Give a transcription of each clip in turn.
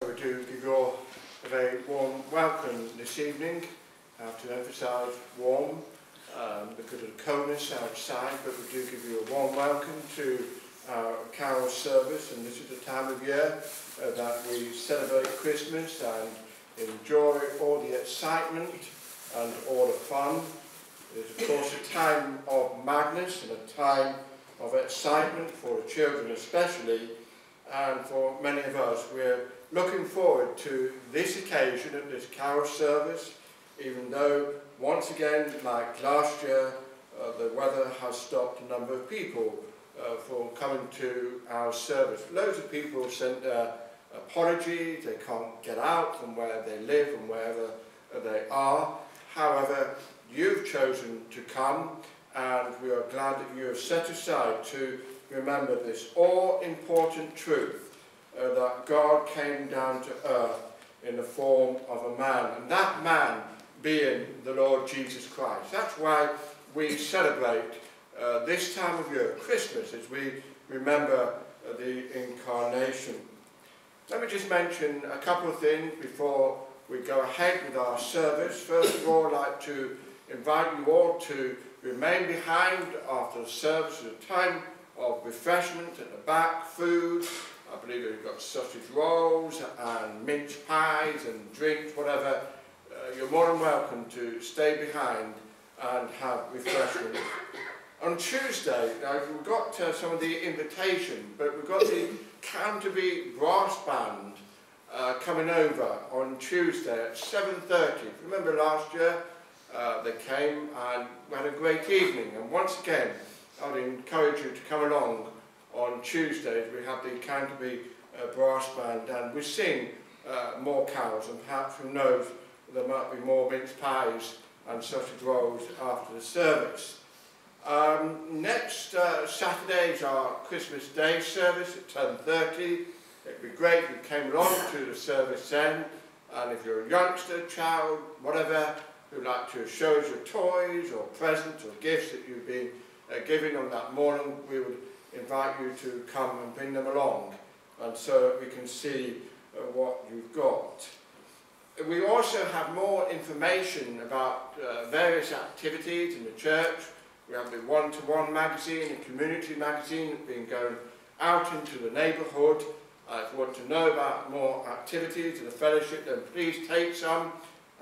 We do give you all a very warm welcome this evening. I have to emphasise warm because of the coldness outside, but we do give you a warm welcome to our carol service, and this is the time of year that we celebrate Christmas and enjoy all the excitement and all the fun. It's of course a time of madness and a time of excitement for the children especially, and for many of us. We're looking forward to this occasion at this carol service, even though once again, like last year, the weather has stopped a number of people from coming to our service. Loads of people have sent their apologies. They can't get out from where they live and wherever they are. However, you've chosen to come, and we are glad that you have set aside to remember this all-important truth that God came down to earth in the form of a man, and that man being the Lord Jesus Christ. That's why we celebrate this time of year, Christmas, as we remember the incarnation. Let me just mention a couple of things before we go ahead with our service. First of all, I'd like to invite you all to remain behind after the service at a time of refreshment at the back, food. I believe we've got sausage rolls and mince pies and drinks, whatever. You're more than welcome to stay behind and have refreshment. On Tuesday, now we've got some of the invitation, but we've got the Canterbury Brass Band coming over on Tuesday at 7:30. Remember last year they came and we had a great evening, and once again I would encourage you to come along on Tuesdays. We have the Canterbury Brass Band, and we sing more carols, and perhaps who knows, there might be more mince pies and sausage rolls after the service. Next Saturday is our Christmas Day service at 10:30. It'd be great if you came along to the service then, and if you're a youngster, child, whatever, who'd like to show us your toys or presents or gifts that you've been given on that morning, we would invite you to come and bring them along, and so we can see what you've got. We also have more information about various activities in the church. We have the one-to-one magazine, the community magazine that's been going out into the neighbourhood. If you want to know about more activities of the fellowship, then please take some,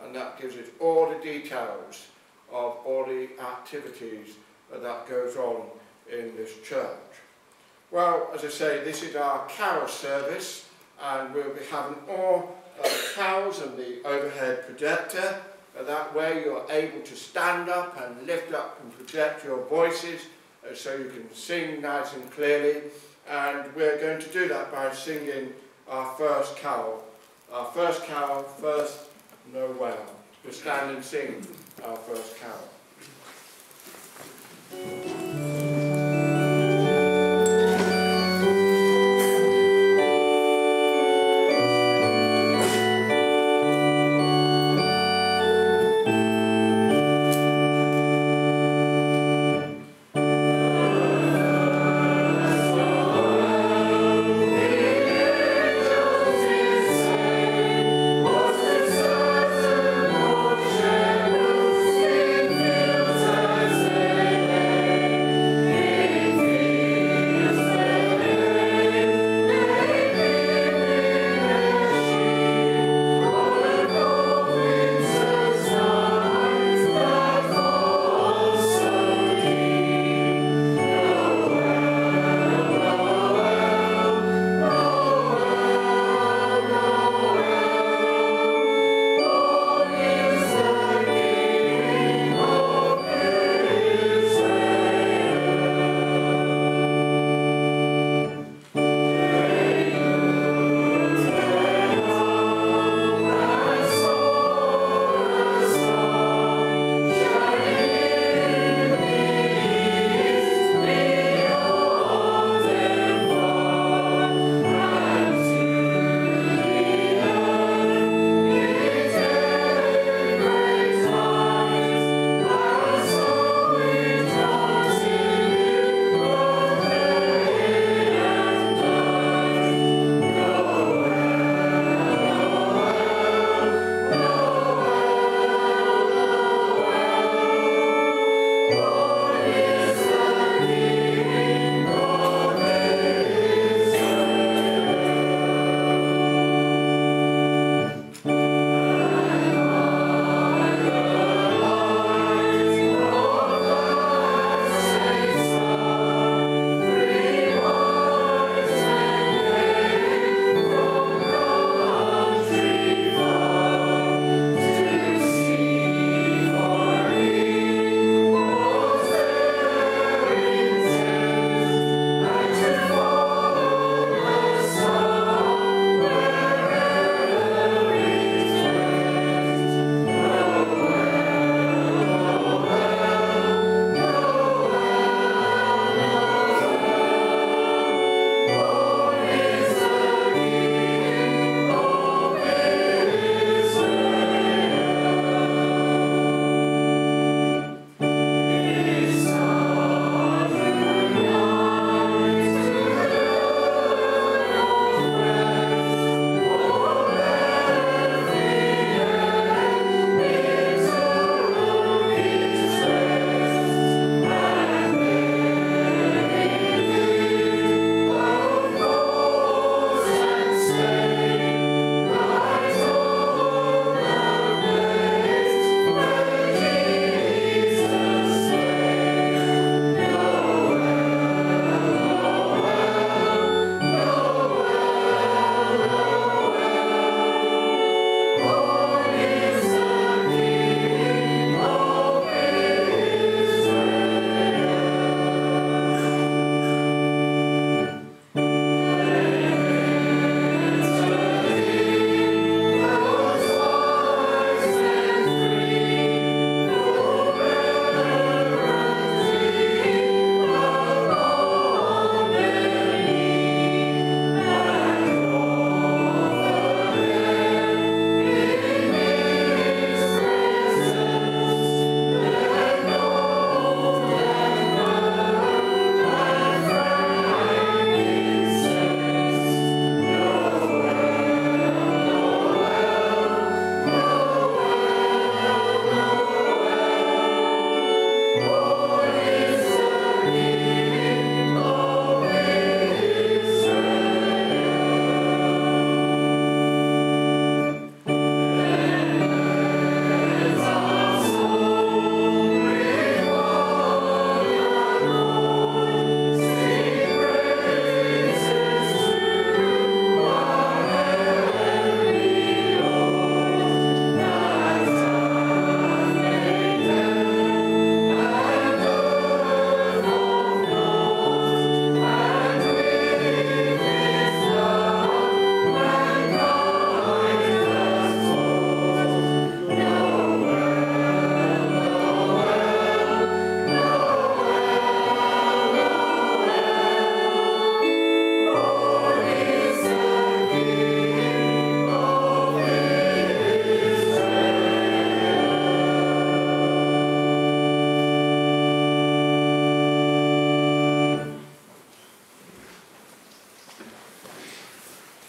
and that gives us all the details of all the activities that goes on in this church. Well, as I say, this is our carol service, and we'll be having all the carols and the overhead projector. That way you're able to stand up and lift up and project your voices so you can sing nice and clearly. And we're going to do that by singing our first carol. Our first carol, First Noel. We'll stand and sing our first carol.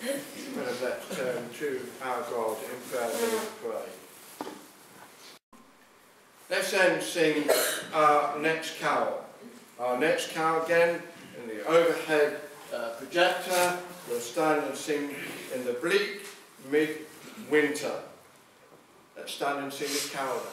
Let us turn to our God in prayer and pray. Let's then sing our next carol. Our next carol again in the overhead projector. We'll stand and sing in the bleak mid-winter. Let's stand and sing this carol then.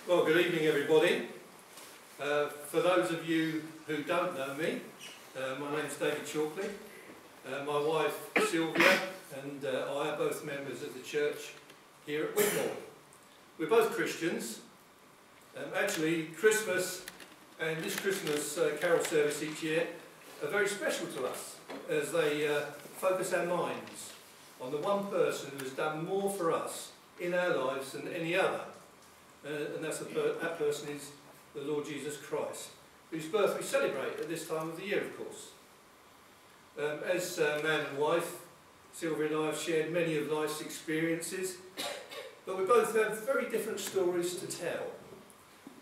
Well, good evening everybody. For those of you who don't know me, my name's David Chalkley. My wife Sylvia and I are both members of the church here at Wigmore. We're both Christians. Actually, Christmas and this Christmas carol service each year are very special to us as they focus our minds on the one person who has done more for us in our lives than any other. And that person is the Lord Jesus Christ, whose birth we celebrate at this time of the year, of course. As man and wife, Sylvia and I have shared many of life's experiences, but we both have very different stories to tell.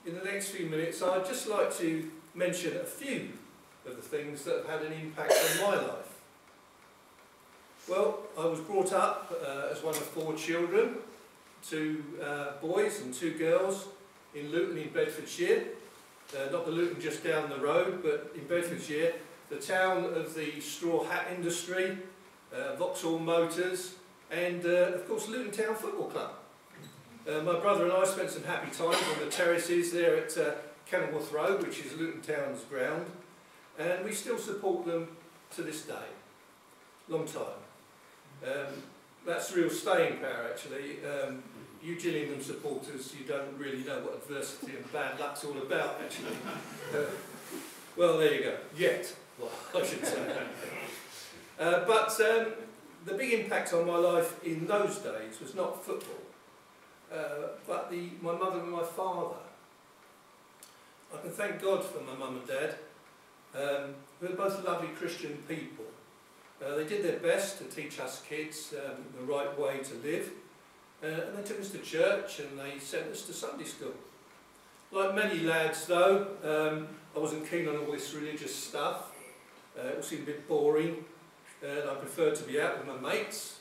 In the next few minutes, I'd just like to mention a few of the things that have had an impact on my life. Well, I was brought up as one of 4 children, 2 boys and 2 girls in Luton in Bedfordshire. Not the Luton just down the road, but in Bedfordshire, the town of the straw hat industry, Vauxhall Motors, and of course Luton Town Football Club. My brother and I spent some happy times on the terraces there at Kenilworth Road, which is Luton Town's ground, and we still support them to this day. Long time. That's real staying power, actually. You Gillingham supporters, you don't really know what adversity and bad luck's all about, actually. Well, there you go. Yet, well, I should say. But the big impact on my life in those days was not football, but my mother and my father. I can thank God for my mum and dad, who are both lovely Christian people. They did their best to teach us kids the right way to live, and they took us to church and they sent us to Sunday school. Like many lads though, I wasn't keen on all this religious stuff. It all seemed a bit boring, and I preferred to be out with my mates,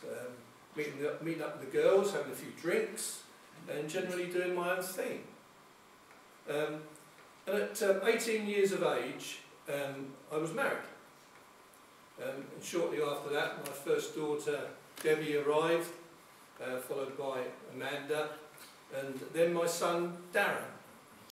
meeting up with the girls, having a few drinks, and generally doing my own thing. And at 18 years of age, I was married. And shortly after that, my first daughter, Debbie, arrived, followed by Amanda, and then my son, Darren.